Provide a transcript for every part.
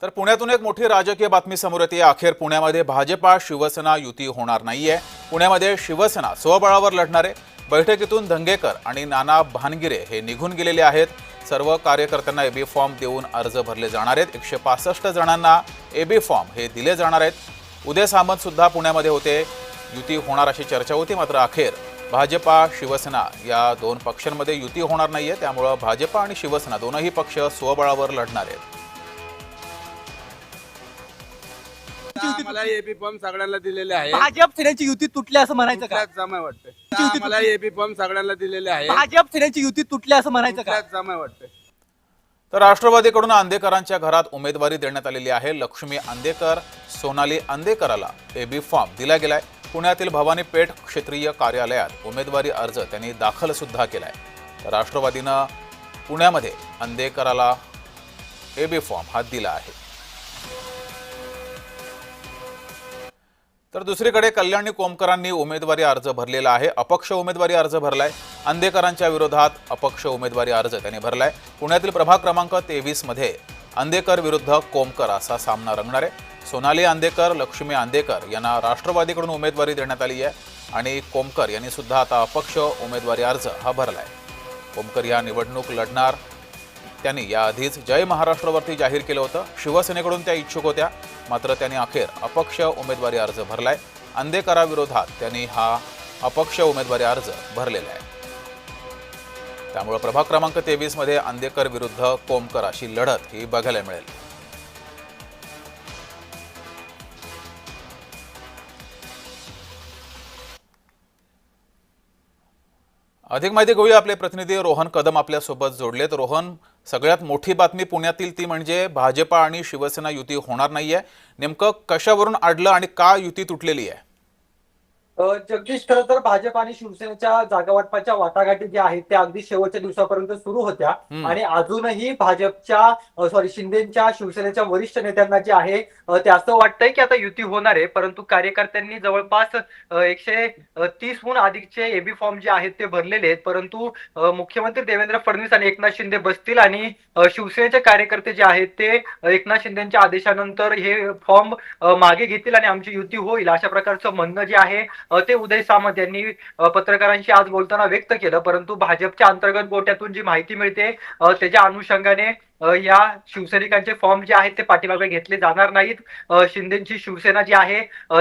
तर पुण्यातून एक मोठी राजकीय बातमी समोर येते। अखेर पुण्यामध्ये भाजपा शिवसेना युती होणार नाहीये। पुण्यामध्ये शिवसेना स्वबळावर लढणारे बैठकीतून धंगेकर आणि नाना भानगिरे हे निघून गेलेले आहेत। सर्व कार्यकर्त्यांना एबी फॉर्म देऊन अर्ज भरले जाणार आहेत। 165 जणांना एबी फॉर्म हे दिले जाणार आहेत। उदय सामंत सुद्धा पुण्यामध्ये होते। युती होणार अशी चर्चा होती, मात्र अखेर भाजपा शिवसेना या दोन पक्षांमध्ये युती होणार नाहीये। त्यामुळे भाजपा आणि शिवसेना दोनही पक्ष स्वबळावर लढणार आहेत। आम्हाला एबी फॉर्म सगळ्यांना दिलेले आहे। भाजप सेनेची युती तुटली असं म्हणायचं का? जमा वाटतं आम्हाला एबी फॉर्म सगळ्यांना दिलेले आहे। भाजप सेनेची युती तुटली असं म्हणायचं का? जमा वाटतं। तर राष्ट्रवादीकडून अंदेकरांच्या घरात उमेदवारी देण्यात आलेली आहे। लक्ष्मी अंदेकर, सोनाली अंदेकरला एबी फॉर्म दिला गेलाय। पुण्यातील भवानी पेठ क्षेत्रीय कार्यालयात उमेदवारी अर्ज त्यांनी दाखल सुद्धा केलाय। तर राष्ट्रवादीनं पुण्यामध्ये अंदेकरला एबी फॉर्म हा दिला आहे। तर दुसरीकडे कल्याणी कोमकरांनी उमेदवारी अर्ज भरलेला आहे। अपक्ष उमेदवारी अर्ज भरलाय। अंदेकरांच्या विरोधात अपक्ष उमेदवारी अर्ज त्यांनी भरलाय। पुण्यातील प्रभाग क्रमांक 23 मध्ये अंदेकर विरुद्ध कोमकर असा सामना रंगणार आहे। सोनाली अंदेकर, लक्ष्मी अंदेकर यांना राष्ट्रवादीकडून उमेदवारी देण्यात आली आहे आणि कोमकर यांनी सुद्धा आता अपक्ष उमेदवारी अर्ज हा भरलाय। कोमकर या निवडणूक लढणार। त्यांनी याआधीच जय महाराष्ट्रवरती जाहीर केलं होतं। शिवसेनेकडून त्या इच्छुक होत्या, मात्र त्यांनी अखेर अपक्ष उमेदवारी अर्ज भरलाय। अंदेकराविरोधात त्यांनी हा अपक्ष उमेदवारी अर्ज भरलेला आहे। त्यामुळे प्रभाग क्रमांक 23 मध्ये अंदेकर विरुद्ध कोमकर अशी लढत ही बघायला मिळेल। अधिक माहिती घेऊया। आपले प्रतिनिधी रोहन कदम आपल्या सोबत जोडलेत। रोहन, सगळ्यात मोठी बातमी पुण्यातील ती म्हणजे भाजपा आणि शिवसेना युती होणार नाहीये। नेमकं कशावरून अडलं आणि का युती तुटलेली आहे? जगदीश, खरं तर भाजप आणि शिवसेनेच्या जागावाटपाच्या वाटाघाटी ज्या आहेत त्या अगदी शेवटच्या दिवसापर्यंत सुरू होत्या आणि अजूनही भाजपच्या शिंदेच्या शिवसेनेच्या वरिष्ठ नेत्यांना जे आहे ते असं वाटतंय की आता युती होणार आहे, परंतु कार्यकर्त्यांनी जवळपास 130हून अधिकचे एबी फॉर्म जे आहेत ते भरलेले आहेत। परंतु मुख्यमंत्री देवेंद्र फडणवीस आणि एकनाथ शिंदे बसतील आणि शिवसेनेचे कार्यकर्ते जे आहेत ते एकनाथ शिंदेच्या आदेशानंतर हे फॉर्म मागे घेतील आणि आमची युती होईल, अशा प्रकारचं म्हणणं जे आहे ते उदय सामंत यांनी पत्रकारांशी आज बोलताना व्यक्त केलं। परंतु भाजपच्या अंतर्गत गोट्यातून जी माहिती मिळते त्याच्या अनुषंगाने या शिवसैनिकांचे फॉर्म जे आहेत ते पाठीमागे घेतले जाणार नाहीत। शिंदेची शिवसेना जी आहे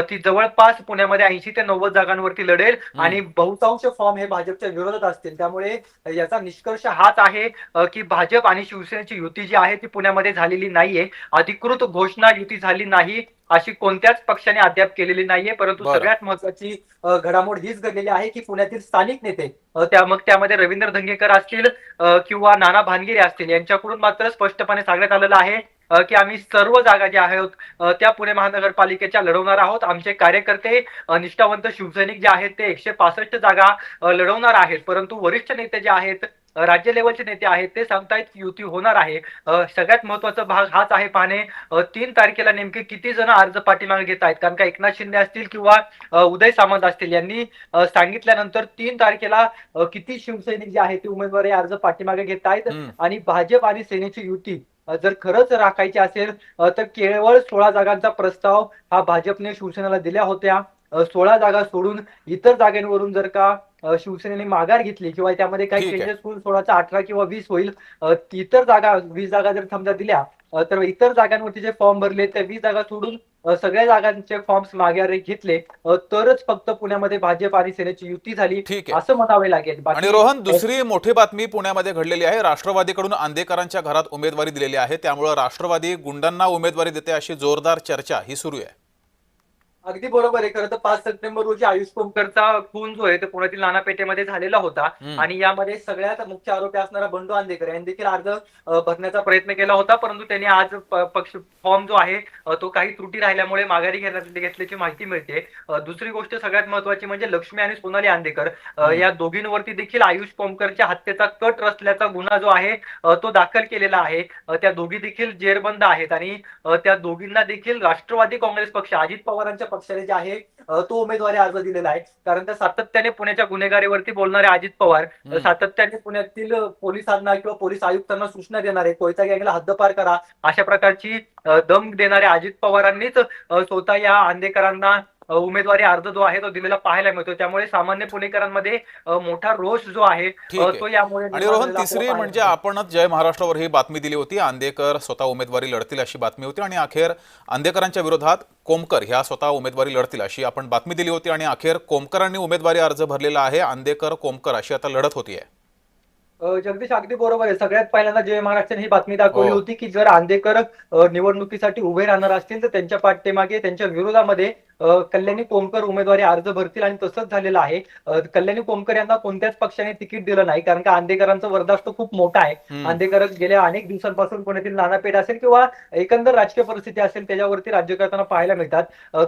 ती जवळपास पुण्यामध्ये 80 ते 90 जागांवरती लढेल आणि बहुतांश फॉर्म हे भाजपच्या विरोधात असतील। त्यामुळे याचा निष्कर्ष हाच आहे की भाजप आणि शिवसेनेची युती जी आहे ती पुण्यामध्ये झालेली नाहीये। अधिकृत घोषणा युती झाली नाही अशी कोणत्याच पक्षाने अद्याप केलेली नाहीये। परंतु सगळ्यात महत्त्वाची घडामोड हीच घडलेली आहे की पुण्यातील स्थानिक नेते त्यामध्ये रवींद्र धंगेकर असतील किंवा नाना भानगिरे असतील यांच्याकडून मात्र स्पष्टपणे सांगण्यात आलेलं आहे की आम्ही सर्व जागा ज्या आहेत त्या पुणे महानगरपालिकेच्या लढवणार आहोत। आमचे कार्यकर्ते निष्ठावंत शिवसैनिक जे आहेत ते 165 जागा लढवणार आहेत। परंतु वरिष्ठ नेते जे आहेत, राज्य लेवलचे नेते आहेत, ते सांगतायत की युती होणार आहे। सगळ्यात महत्त्वाचा भाग हाच आहे पाहणे 3 तारखेला नेमके किती जण अर्ज पाठीमागे घेत आहेत, कारण का एकनाथ शिंदे असतील किंवा उदय सामंत असतील यांनी सांगितल्यानंतर 3 तारखेला किती शिवसैनिक जे आहेत ते उमेदवारी अर्ज पाठीमागे घेत आहेत आणि भाजप आणि सेनेची युती जर खरंच राखायची असेल तर केवळ 16 जागांचा प्रस्ताव हा भाजपने शिवसेनेला दिल्या होत्या। 16 जागा सोडून इतर जागांवरून जर का शिवसेनेने माघार घेतली किंवा त्यामध्ये काही चेंजेस होऊन 16चा 18 किंवा 20 होईल, इतर जागा 20 जागा जर समजा दिल्या तर इतर जागांवरती जे फॉर्म भरले त्या 20 जागा सोडून सगळ्या जागांचे फॉर्म्स मागे घेतले तरच फक्त पुण्यामध्ये भाजप आणि सेनेची युती झाली असं म्हणावे लागेल। आणि रोहन, दुसरी मोठी बातमी पुण्यामध्ये घडलेली आहे। राष्ट्रवादीकडून अंदेकरांच्या घरात उमेदवारी दिलेली आहे, त्यामुळे राष्ट्रवादी गुंडांना उमेदवारी देते अशी जोरदार चर्चा ही सुरू आहे। अगदी बरोबर आहे। खरं तर 5 सप्टेंबर रोजी आयुष कोमकरचा खून जो आहे तो पुण्यातील नाना पेठेमध्ये झालेला होता आणि यामध्ये सगळ्यात मुख्य आरोपी असणारा बंडू अंदेकर यांनी देखील अर्ज भरण्याचा प्रयत्न केला होता, परंतु त्यांनी आज पक्ष फॉर्म जो आहे तो काही त्रुटी राहिल्यामुळे माघारी घेतल्याची माहिती मिळते। दुसरी गोष्ट सगळ्यात महत्त्वाची म्हणजे लक्ष्मी आणि सोनाली अंदेकर या दोघींवरती देखील आयुष कोमकरच्या हत्येचा कट रचल्याचा गुन्हा जो आहे तो दाखल केलेला आहे। त्या दोघी देखील जेरबंद आहेत आणि त्या दोघींना देखील राष्ट्रवादी काँग्रेस पक्ष अजित पवारांच्या पक्षाने जे आहे तो उमेदवारी अर्ज दिलेला आहे. कारण त्या सातत्याने पुण्याच्या गुन्हेगारीवरती बोलणारे अजित पवार सातत्याने पुण्यातील पोलिसांना किंवा पोलीस आयुक्तांना सूचना देणारे, कोयता गँगला हद्दपार करा अशा प्रकारची दम देणारे अजित पवारांनीच स्वतः या आंदेकरांना उमेदवारी अर्ज जो आहे तो दिलेला पाहायला मिळतो. त्यामुळे सामान्य पुणेकरांमध्ये मोठा रोष जो आहे ठीक आहे. तो यामुळे आणि निर्माण रोहन, झालेला तिसरी आपल्याला म्हणजे पाहायला आपणच जय महाराष्ट्रावर ही बातमी दिली होती, आंदेकर स्वतः उमेदवारी लढतील अशी बातमी होती आणि अखेर आंदेकरांच्या विरोधात कोमकर ह्या स्वतः उमेदवारी लढतील अशी आपण बातमी दिली होती आणि अखेर कोमकरांनी उमेदवारी अर्ज भरलेला आहे. आंदेकर कोमकर अशी आता लढत होतीये. जगदीश अगदी बरोबर आहे. सगळ्यात पहिल्यांदा जय महाराष्ट्राने ही बातमी दाखवली हो. होती की जर आंदेकर निवडणुकीसाठी उभे राहणार असतील तर त्यांच्या पाठीमागे त्यांच्या विरोधामध्ये कल्याणी कोमकर उमेदवारी अर्ज भरतील आणि तसंच झालेलं आहे. कल्याणी कोमकर यांना कोणत्याच पक्षाने तिकीट दिलं नाही कारण का आंदेकरांचं वर्चस्व खूप मोठं आहे. आंदेकर गेल्या अनेक दिवसांपासून पुण्यातील नानापेठ असेल किंवा एकंदर राजकीय परिस्थिती असेल त्याच्यावरती राज्य करताना पाहायला मिळतात.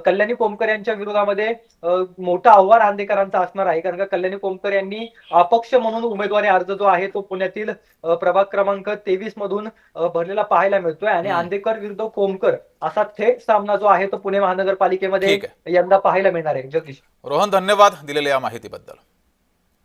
कल्याणी कोमकर यांच्या विरोधामध्ये मोठं आव्हान आंदेकरांचं असणार आहे कारण का कल्याणी कोमकर यांनी अपक्ष म्हणून उमेदवारी अर्ज जो आहे तो पुण्यातील प्रभाग क्रमांक 23 मधून भरलेला पाहायला मिळतोय आणि आंदेकर विरुद्ध कोमकर असा थेट सामना जो आहे तो पुणे महानगरपालिकेमध्ये ठीक यंदा पाहायला मिळणार आहे. जगदीश रोहन, धन्यवाद दिलेल्या या माहितीबद्दल.